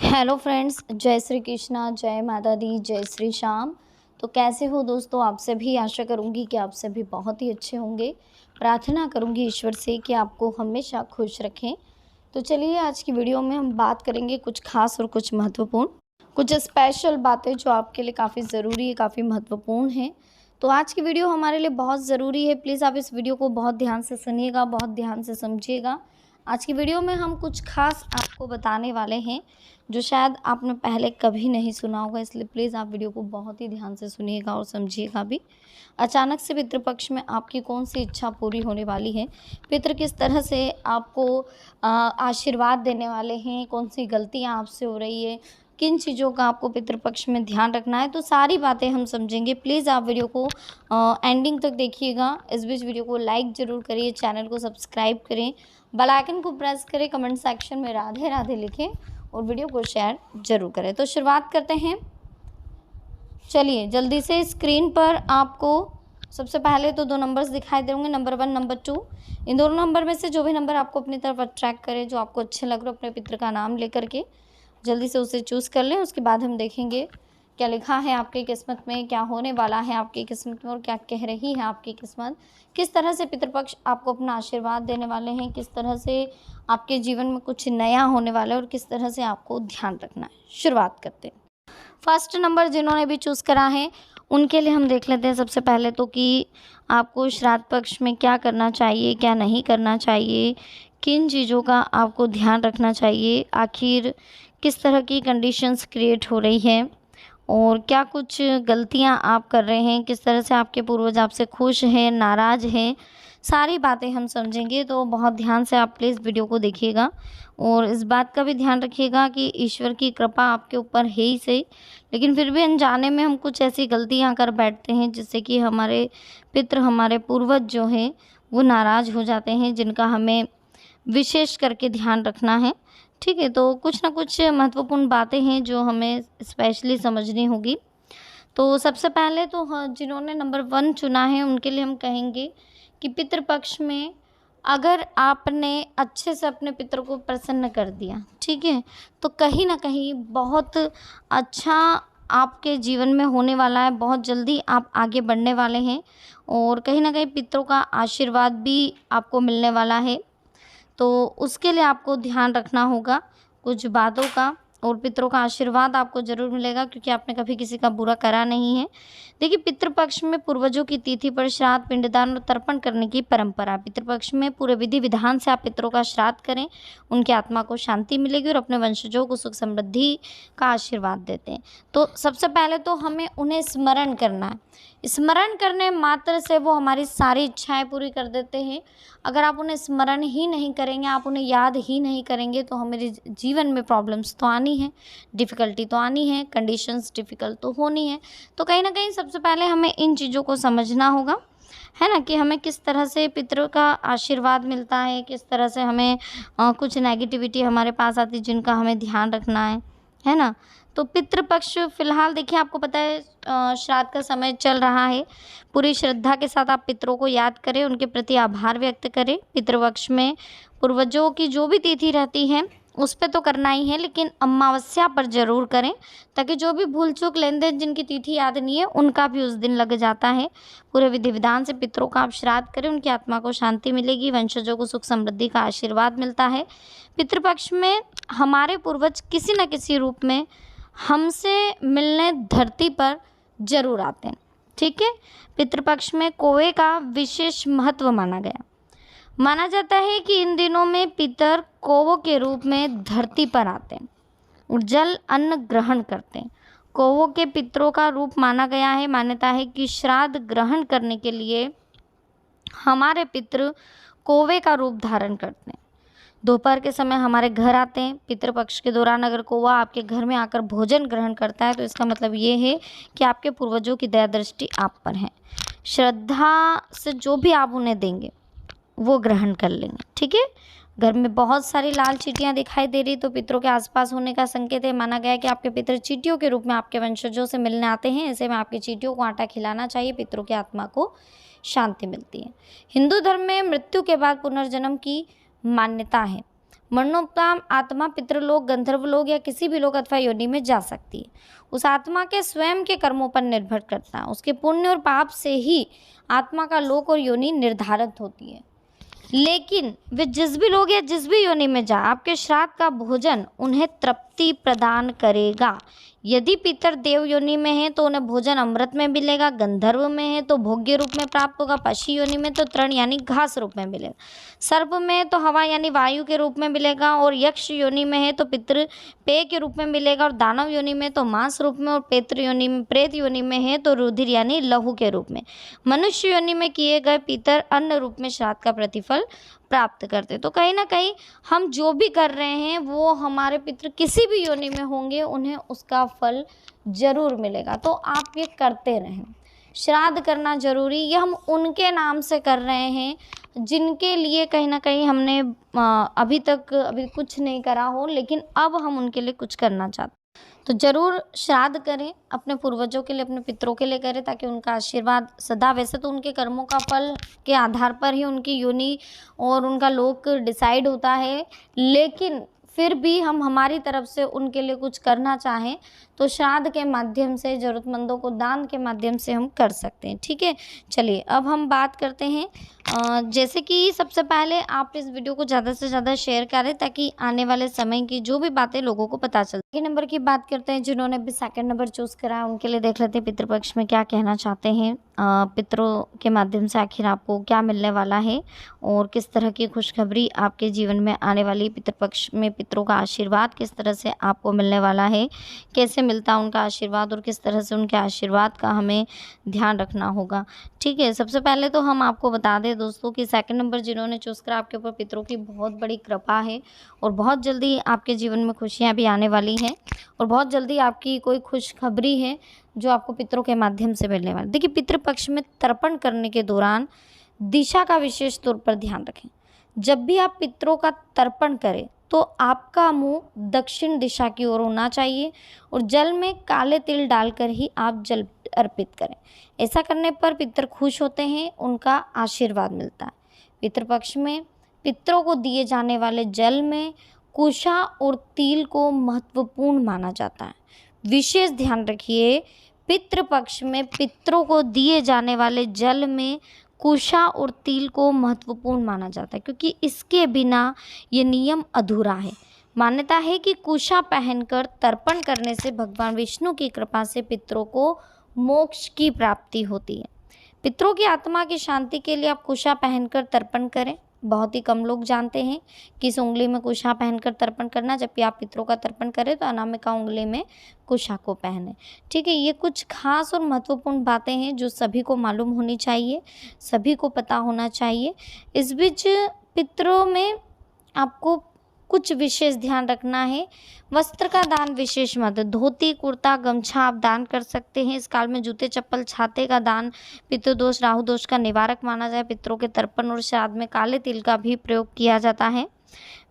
Hello friends, जय श्री कृष्णा, जय माता दी, जय श्री श्याम। तो कैसे हो दोस्तों? आप सभी, आशा करूँगी कि आप सभी बहुत ही अच्छे होंगे। प्रार्थना करूँगी ईश्वर से कि आपको हमेशा खुश रखें। तो चलिए, आज की वीडियो में हम बात करेंगे कुछ खास और कुछ महत्वपूर्ण, कुछ स्पेशल बातें जो आपके लिए काफ़ी ज़रूरी है, काफ़ी महत्वपूर्ण हैं। तो आज की वीडियो हमारे लिए बहुत ज़रूरी है। प्लीज़ आप इस वीडियो को बहुत ध्यान से सुनिएगा, बहुत ध्यान से समझिएगा। आज की वीडियो में हम कुछ खास आपको बताने वाले हैं जो शायद आपने पहले कभी नहीं सुना होगा, इसलिए प्लीज़ आप वीडियो को बहुत ही ध्यान से सुनिएगा और समझिएगा भी। अचानक से पितृपक्ष में आपकी कौन सी इच्छा पूरी होने वाली है, पितृ किस तरह से आपको आशीर्वाद देने वाले हैं, कौन सी गलतियां आपसे हो रही है, किन चीज़ों का आपको पितृपक्ष में ध्यान रखना है, तो सारी बातें हम समझेंगे। प्लीज़ आप वीडियो को एंडिंग तक देखिएगा। इस बीच वीडियो को लाइक ज़रूर करिए, चैनल को सब्सक्राइब करें, बेल आइकन को प्रेस करें, कमेंट सेक्शन में राधे राधे लिखें और वीडियो को शेयर ज़रूर करें। तो शुरुआत करते हैं। चलिए जल्दी से, स्क्रीन पर आपको सबसे पहले तो दो नंबर्स दिखाई दे होंगे, नंबर 1, नंबर 2। इन दोनों नंबर में से जो भी नंबर आपको अपनी तरफ अट्रैक्ट करे, जो आपको अच्छे लग रहे हो, अपने पितृ का नाम लेकर के जल्दी से उसे चूज़ कर लें। उसके बाद हम देखेंगे क्या लिखा है आपकी किस्मत में, क्या होने वाला है आपकी किस्मत में और क्या कह रही है आपकी किस्मत, किस तरह से पितृपक्ष आपको अपना आशीर्वाद देने वाले हैं, किस तरह से आपके जीवन में कुछ नया होने वाला है और किस तरह से आपको ध्यान रखना है। शुरुआत करते हैं। फर्स्ट नंबर जिन्होंने भी चूज़ करा है उनके लिए हम देख लेते हैं सबसे पहले तो कि आपको श्राद्ध पक्ष में क्या करना चाहिए, क्या नहीं करना चाहिए, किन चीज़ों का आपको ध्यान रखना चाहिए, आखिर किस तरह की कंडीशंस क्रिएट हो रही है और क्या कुछ गलतियां आप कर रहे हैं, किस तरह से आपके पूर्वज आपसे खुश हैं, नाराज़ हैं, सारी बातें हम समझेंगे। तो बहुत ध्यान से आप प्लीज़ वीडियो को देखिएगा और इस बात का भी ध्यान रखिएगा कि ईश्वर की कृपा आपके ऊपर है ही सही, लेकिन फिर भी अनजाने में हम कुछ ऐसी गलतियां कर बैठते हैं जिससे कि हमारे पितृ, हमारे पूर्वज जो हैं वो नाराज़ हो जाते हैं, जिनका हमें विशेष करके ध्यान रखना है। ठीक है, तो कुछ ना कुछ महत्वपूर्ण बातें हैं जो हमें स्पेशली समझनी होगी। तो सबसे पहले तो जिन्होंने नंबर 1 चुना है उनके लिए हम कहेंगे कि पितृपक्ष में अगर आपने अच्छे से अपने पितरों को प्रसन्न कर दिया, ठीक है, तो कहीं ना कहीं बहुत अच्छा आपके जीवन में होने वाला है, बहुत जल्दी आप आगे बढ़ने वाले हैं और कहीं ना कहीं पितरों का आशीर्वाद भी आपको मिलने वाला है। तो उसके लिए आपको ध्यान रखना होगा कुछ बातों का और पितरों का आशीर्वाद आपको ज़रूर मिलेगा क्योंकि आपने कभी किसी का बुरा करा नहीं है। देखिए, पितृपक्ष में पूर्वजों की तिथि पर श्राद्ध, पिंडदान और तर्पण करने की परंपरा। पितृपक्ष में पूरे विधि विधान से आप पितरों का श्राद्ध करें, उनकी आत्मा को शांति मिलेगी और अपने वंशजों को सुख समृद्धि का आशीर्वाद देते हैं। तो सबसे पहले तो हमें उन्हें स्मरण करना है। स्मरण करने मात्र से वो हमारी सारी इच्छाएं पूरी कर देते हैं। अगर आप उन्हें स्मरण ही नहीं करेंगे, आप उन्हें याद ही नहीं करेंगे, तो हमारे जीवन में प्रॉब्लम्स तो आनी है, डिफ़िकल्टी तो आनी है, कंडीशंस डिफ़िकल्ट तो होनी है। तो कहीं ना कहीं सबसे पहले हमें इन चीज़ों को समझना होगा, है ना, कि हमें किस तरह से पितरों का आशीर्वाद मिलता है, किस तरह से हमें कुछ नेगेटिविटी हमारे पास आती है जिनका हमें ध्यान रखना है ना। तो पितृपक्ष फिलहाल देखिए, आपको पता है श्राद्ध का समय चल रहा है। पूरी श्रद्धा के साथ आप पितरों को याद करें, उनके प्रति आभार व्यक्त करें। पितृपक्ष में पूर्वजों की जो भी तिथि रहती है उस पे तो करना ही है, लेकिन अमावस्या पर ज़रूर करें ताकि जो भी भूल चूक लेन देन जिनकी तिथि याद नहीं है उनका भी उस दिन लग जाता है। पूरे विधि विधान से पितरों का आप श्राद्ध करें, उनकी आत्मा को शांति मिलेगी, वंशजों को सुख समृद्धि का आशीर्वाद मिलता है। पितृपक्ष में हमारे पूर्वज किसी न किसी रूप में हमसे मिलने धरती पर जरूर आते हैं। ठीक है, पितृपक्ष में कौवे का विशेष महत्व माना गया। माना जाता है कि इन दिनों में पितर कौवों के रूप में धरती पर आते हैं और जल अन्न ग्रहण करते हैं। कौवों के पितरों का रूप माना गया है। मान्यता है कि श्राद्ध ग्रहण करने के लिए हमारे पितृ कौवे का रूप धारण करते हैं। दोपहर के समय हमारे घर आते हैं। पितृपक्ष के दौरान अगर कौवा आपके घर में आकर भोजन ग्रहण करता है तो इसका मतलब ये है कि आपके पूर्वजों की दया दृष्टि आप पर है। श्रद्धा से जो भी आप उन्हें देंगे वो ग्रहण कर लेंगे। ठीक है, घर में बहुत सारी लाल चींटियां दिखाई दे रही तो पितरों के आसपास होने का संकेत है। माना गया है कि आपके पितर चींटियों के रूप में आपके वंशजों से मिलने आते हैं। ऐसे में आपकी चींटियों को आटा खिलाना चाहिए, पितरों की आत्मा को शांति मिलती है। हिंदू धर्म में मृत्यु के बाद पुनर्जन्म की मान्यता है। मरणोपरांत आत्मा पितृलोक, गंधर्वलोक या किसी भी लोक अथवा योनि में जा सकती है। उस आत्मा के स्वयं के कर्मों पर निर्भर करता है। उसके पुण्य और पाप से ही आत्मा का लोक और योनि निर्धारित होती है। लेकिन वे जिस भी लोग या जिस भी योनि में जाए, आपके श्राद्ध का भोजन उन्हें तृप्ति प्रदान करेगा। यदि पितर देव योनि में है तो उन्हें भोजन अमृत में मिलेगा, गंधर्व में है तो भोग्य रूप में प्राप्त होगा, पशु योनि में तो तृण यानी घास रूप में मिलेगा, सर्प में है तो हवा यानी वायु के रूप में मिलेगा, और यक्ष योनि में है तो पितृ पेय के रूप में मिलेगा, और दानव योनि में तो मांस रूप में, और प्रेत योनि में है तो रुधिर यानी लहू के रूप में। मनुष्य योनि में किए गए पितर अन्न रूप में श्राद्ध का प्रतिफल प्राप्त करते। तो कहीं ना कहीं हम जो भी कर रहे हैं वो हमारे पितृ किसी भी योनि में होंगे, उन्हें उसका फल जरूर मिलेगा। तो आप ये करते रहें। श्राद्ध करना जरूरी, ये हम उनके नाम से कर रहे हैं जिनके लिए कहीं ना कहीं हमने अभी कुछ नहीं करा हो, लेकिन अब हम उनके लिए कुछ करना चाहते हैं। तो ज़रूर श्राद्ध करें, अपने पूर्वजों के लिए, अपने पितरों के लिए करें, ताकि उनका आशीर्वाद सदा, वैसे तो उनके कर्मों का फल के आधार पर ही उनकी योनि और उनका लोक डिसाइड होता है, लेकिन फिर भी हम हमारी तरफ से उनके लिए कुछ करना चाहें तो श्राद्ध के माध्यम से, ज़रूरतमंदों को दान के माध्यम से हम कर सकते हैं। ठीक है, चलिए अब हम बात करते हैं। जैसे कि सबसे पहले आप इस वीडियो को ज़्यादा से ज़्यादा शेयर करें ताकि आने वाले समय की जो भी बातें लोगों को पता चले। सेकंड नंबर की बात करते हैं, जिन्होंने भी सेकंड नंबर चूज़ करा है उनके लिए देख लेते हैं पितृपक्ष में क्या कहना चाहते हैं। पितरों के माध्यम से आखिर आपको क्या मिलने वाला है और किस तरह की खुशखबरी आपके जीवन में आने वाली। पितृपक्ष में पितरों का आशीर्वाद किस तरह से आपको मिलने वाला है, कैसे मिलता है उनका आशीर्वाद और किस तरह से उनके आशीर्वाद का हमें ध्यान रखना होगा। ठीक है, सबसे पहले तो हम आपको बता दें दोस्तों कि सेकंड नंबर जिन्होंने चूज़ करा, आपके ऊपर पितरों की बहुत बड़ी कृपा है और बहुत जल्दी आपके जीवन में खुशियाँ भी आने वाली हैं और बहुत जल्दी आपकी कोई खुशखबरी है जो आपको पितरों के माध्यम से मिलने वाली। देखिए, पितृपक्ष में तर्पण करने के दौरान दिशा का विशेष तौर पर ध्यान रखें। जब भी आप पितरों का तर्पण करें तो आपका मुंह दक्षिण दिशा की ओर होना चाहिए और जल में काले तिल डालकर ही आप जल अर्पित करें। ऐसा करने पर पितर खुश होते हैं, उनका आशीर्वाद मिलता है। पितृपक्ष में पितरों को दिए जाने वाले जल में कुशा और तिल को महत्वपूर्ण माना जाता है। विशेष ध्यान रखिए, पितृपक्ष में पितरों को दिए जाने वाले जल में कुशा और तिल को महत्वपूर्ण माना जाता है, क्योंकि इसके बिना ये नियम अधूरा है। मान्यता है कि कुशा पहनकर तर्पण करने से भगवान विष्णु की कृपा से पितरों को मोक्ष की प्राप्ति होती है। पितरों की आत्मा की शांति के लिए आप कुशा पहनकर तर्पण करें। बहुत ही कम लोग जानते हैं कि इस उंगली में कुशा पहनकर तर्पण करना। जब भी आप पितरों का तर्पण करें तो अनामिका उंगली में कुशा को पहने। ठीक है, ये कुछ खास और महत्वपूर्ण बातें हैं जो सभी को मालूम होनी चाहिए, सभी को पता होना चाहिए। इस बीच पितरों में आपको कुछ विशेष ध्यान रखना है। वस्त्र का दान विशेष मत, धोती कुर्ता गमछा आप दान कर सकते हैं। इस काल में जूते चप्पल छाते का दान पितृदोष राहु दोष का निवारक माना जाए। पितरों के तर्पण और श्राद्ध में काले तिल का भी प्रयोग किया जाता है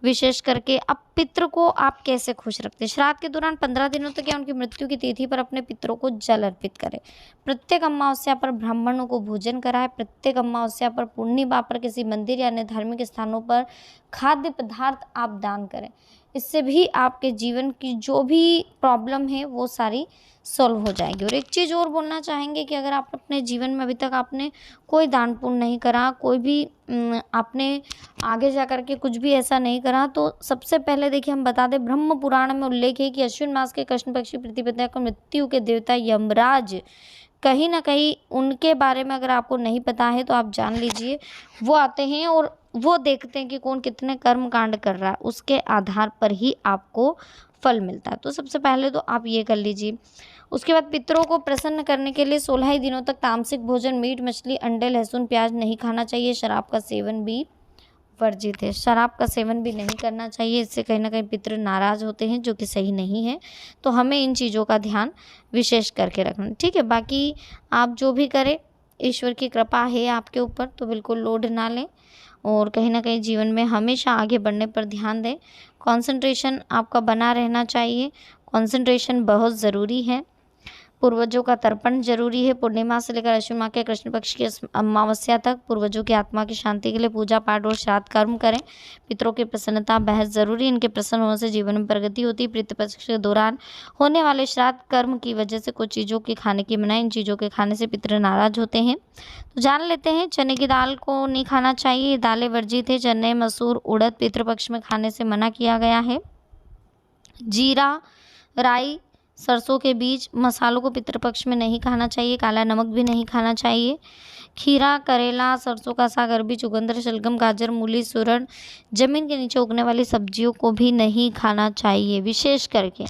विशेष करके। अब पितृ को आप कैसे खुश रखते हैं? श्राद्ध के दौरान 15 दिनों तक या उनकी मृत्यु की तिथि पर अपने पितरों को जल अर्पित करें। प्रत्येक अमावस्या पर ब्राह्मणों को भोजन कराएं। प्रत्येक अमावस्या पर पूर्णिमा पर किसी मंदिर या अन्य धार्मिक स्थानों पर खाद्य पदार्थ आप दान करें। इससे भी आपके जीवन की जो भी प्रॉब्लम है वो सारी सॉल्व हो जाएगी। और एक चीज़ और बोलना चाहेंगे कि अगर आप अपने जीवन में अभी तक आपने कोई दान पुण्य नहीं करा, कोई भी आपने आगे जा कर के कुछ भी ऐसा नहीं करा, तो सबसे पहले देखिए हम बता दें, ब्रह्म पुराण में उल्लेख है कि अश्विन मास के कृष्ण पक्षी प्रतिपदा को मृत्यु के देवता यमराज, कहीं ना कहीं उनके बारे में अगर आपको नहीं पता है तो आप जान लीजिए, वो आते हैं और वो देखते हैं कि कौन कितने कर्म कांड कर रहा है, उसके आधार पर ही आपको फल मिलता है। तो सबसे पहले तो आप ये कर लीजिए। उसके बाद पितरों को प्रसन्न करने के लिए 16 ही दिनों तक तामसिक भोजन, मीट मछली अंडे लहसुन प्याज नहीं खाना चाहिए। शराब का सेवन भी वर्जित है, शराब का सेवन भी नहीं करना चाहिए। इससे कहीं ना कहीं पितृ नाराज होते हैं, जो कि सही नहीं है। तो हमें इन चीज़ों का ध्यान विशेष करके रखना। ठीक है, बाकी आप जो भी करें, ईश्वर की कृपा है आपके ऊपर, तो बिल्कुल लोड ना लें और कहीं ना कहीं जीवन में हमेशा आगे बढ़ने पर ध्यान दें। कंसंट्रेशन आपका बना रहना चाहिए, कंसंट्रेशन बहुत ज़रूरी है। पूर्वजों का तर्पण जरूरी है। पूर्णिमा से लेकर आश्विन माह के कृष्ण पक्ष की अमावस्या तक पूर्वजों की आत्मा की शांति के लिए पूजा पाठ और श्राद्ध कर्म करें। पितरों की प्रसन्नता बेहद जरूरी, इनके प्रसन्न होने से जीवन में प्रगति होती है। पितृ पक्ष के दौरान होने वाले श्राद्ध कर्म की वजह से कुछ चीज़ों के खाने की मनाही, इन चीज़ों के खाने से पितृ नाराज होते हैं। तो जान लेते हैं, चने की दाल को नहीं खाना चाहिए, ये दालें वर्जित है। चने, मसूर, उड़द पितृपक्ष में खाने से मना किया गया है। जीरा, राई, सरसों के बीज, मसालों को पितृपक्ष में नहीं खाना चाहिए। काला नमक भी नहीं खाना चाहिए। खीरा, करेला, सरसों का साग, अरबी, चुकंदर, शलगम, गाजर, मूली, सूरन, जमीन के नीचे उगने वाली सब्जियों को भी नहीं खाना चाहिए। विशेष करके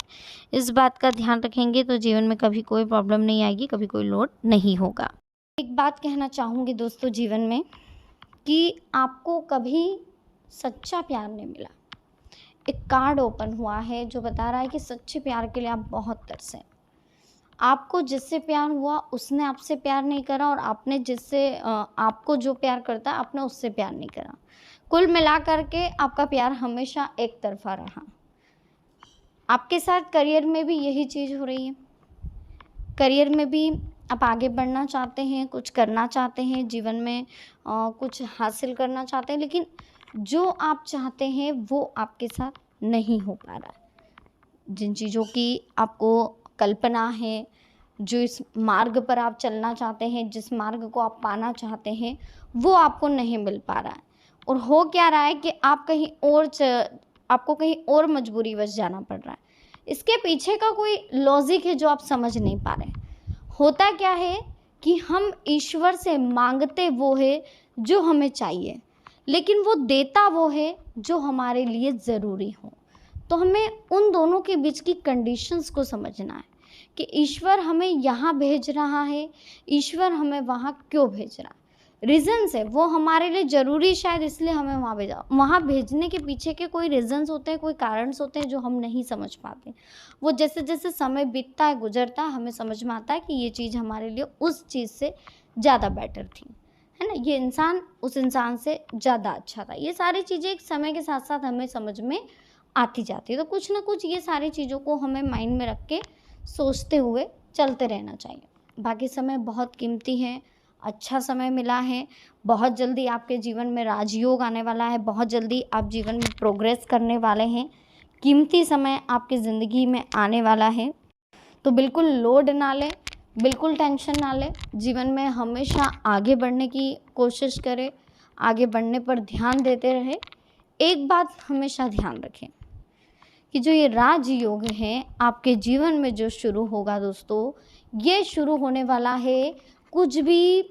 इस बात का ध्यान रखेंगे तो जीवन में कभी कोई प्रॉब्लम नहीं आएगी, कभी कोई लोड नहीं होगा। एक बात कहना चाहूँगी दोस्तों जीवन में कि आपको कभी सच्चा प्यार नहीं मिला। एक कार्ड ओपन हुआ है जो बता रहा है कि सच्चे प्यार के लिए आप बहुत तरसे। आपको जिससे प्यार हुआ उसने आपसे प्यार नहीं करा, और आपने जिससे आपको जो प्यार करता है आपने उससे प्यार नहीं करा। कुल मिला करके आपका प्यार हमेशा एक तरफा रहा। आपके साथ करियर में भी यही चीज़ हो रही है। करियर में भी आप आगे बढ़ना चाहते हैं, कुछ करना चाहते हैं, जीवन में कुछ हासिल करना चाहते हैं, लेकिन जो आप चाहते हैं वो आपके साथ नहीं हो पा रहा है। जिन चीज़ों की आपको कल्पना है, जो इस मार्ग पर आप चलना चाहते हैं, जिस मार्ग को आप पाना चाहते हैं, वो आपको नहीं मिल पा रहा है। और हो क्या रहा है कि आप आपको कहीं और मजबूरीवश जाना पड़ रहा है। इसके पीछे का कोई लॉजिक है जो आप समझ नहीं पा रहे। होता क्या है कि हम ईश्वर से मांगते वो है जो हमें चाहिए, लेकिन वो देता वो है जो हमारे लिए ज़रूरी हो। तो हमें उन दोनों के बीच की कंडीशंस को समझना है कि ईश्वर हमें यहाँ भेज रहा है, ईश्वर हमें वहाँ क्यों भेज रहा है। रीज़न्स है, वो हमारे लिए ज़रूरी शायद इसलिए हमें वहाँ भेजा। वहाँ भेजने के पीछे के कोई रीज़न्स होते हैं, कोई कारणस होते हैं जो हम नहीं समझ पाते। वो जैसे जैसे समय बीतता है, गुजरता है, हमें समझ में आता है कि ये चीज़ हमारे लिए उस चीज़ से ज़्यादा बेटर थी, है ना। ये इंसान उस इंसान से ज़्यादा अच्छा था। ये सारी चीज़ें एक समय के साथ साथ हमें समझ में आती जाती है। तो कुछ ना कुछ ये सारी चीज़ों को हमें माइंड में रख के सोचते हुए चलते रहना चाहिए। बाकी समय बहुत कीमती है, अच्छा समय मिला है। बहुत जल्दी आपके जीवन में राजयोग आने वाला है, बहुत जल्दी आप जीवन में प्रोग्रेस करने वाले हैं। कीमती समय आपकी ज़िंदगी में आने वाला है। तो बिल्कुल लोड ना लें, बिल्कुल टेंशन ना लें। जीवन में हमेशा आगे बढ़ने की कोशिश करें, आगे बढ़ने पर ध्यान देते रहें। एक बात हमेशा ध्यान रखें कि जो ये राजयोग है आपके जीवन में जो शुरू होगा दोस्तों, ये शुरू होने वाला है कुछ भी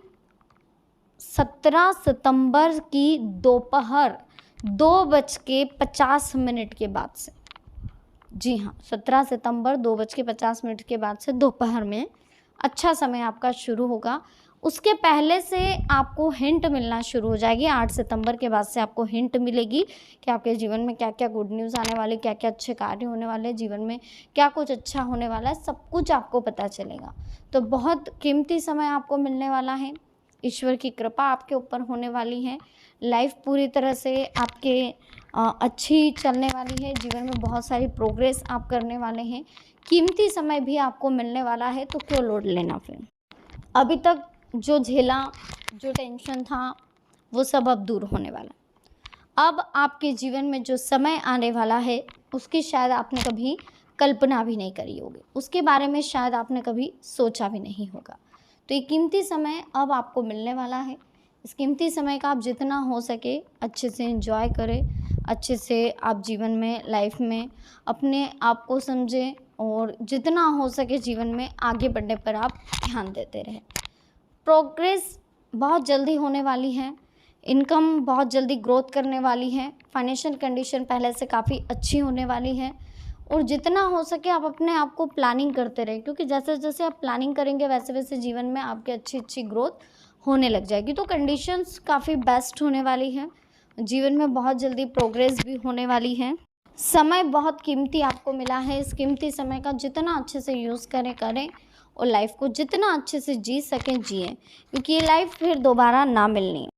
17 सितंबर की दोपहर 2:50 के बाद से। जी हाँ, 17 सितंबर 2:50 के बाद से दोपहर में अच्छा समय आपका शुरू होगा। उसके पहले से आपको हिंट मिलना शुरू हो जाएगी। 8 सितंबर के बाद से आपको हिंट मिलेगी कि आपके जीवन में क्या क्या गुड न्यूज़ आने वाले, क्या क्या अच्छे कार्य होने वाले, जीवन में क्या कुछ अच्छा होने वाला है, सब कुछ आपको पता चलेगा। तो बहुत कीमती समय आपको मिलने वाला है। ईश्वर की कृपा आपके ऊपर होने वाली है। लाइफ पूरी तरह से आपके अच्छी चलने वाली है। जीवन में बहुत सारी प्रोग्रेस आप करने वाले हैं। कीमती समय भी आपको मिलने वाला है, तो क्यों लोड लेना फिर। अभी तक जो झेला, जो टेंशन था, वो सब अब दूर होने वाला। अब आपके जीवन में जो समय आने वाला है उसकी शायद आपने कभी कल्पना भी नहीं करी होगी, उसके बारे में शायद आपने कभी सोचा भी नहीं होगा। तो ये कीमती समय अब आपको मिलने वाला है। इस कीमती समय का आप जितना हो सके अच्छे से एंजॉय करें, अच्छे से आप जीवन में, लाइफ में अपने आप को समझें, और जितना हो सके जीवन में आगे बढ़ने पर आप ध्यान देते रहें। प्रोग्रेस बहुत जल्दी होने वाली है, इनकम बहुत जल्दी ग्रोथ करने वाली है, फाइनेंशियल कंडीशन पहले से काफ़ी अच्छी होने वाली है। और जितना हो सके आप अपने आप को प्लानिंग करते रहें, क्योंकि जैसे जैसे आप प्लानिंग करेंगे वैसे वैसे जीवन में आपकी अच्छी अच्छी ग्रोथ होने लग जाएगी। तो कंडीशंस काफ़ी बेस्ट होने वाली है, जीवन में बहुत जल्दी प्रोग्रेस भी होने वाली है। समय बहुत कीमती आपको मिला है। इस कीमती समय का जितना अच्छे से यूज़ करें और लाइफ को जितना अच्छे से जी सकें जिएं, क्योंकि ये लाइफ फिर दोबारा ना मिलनी है।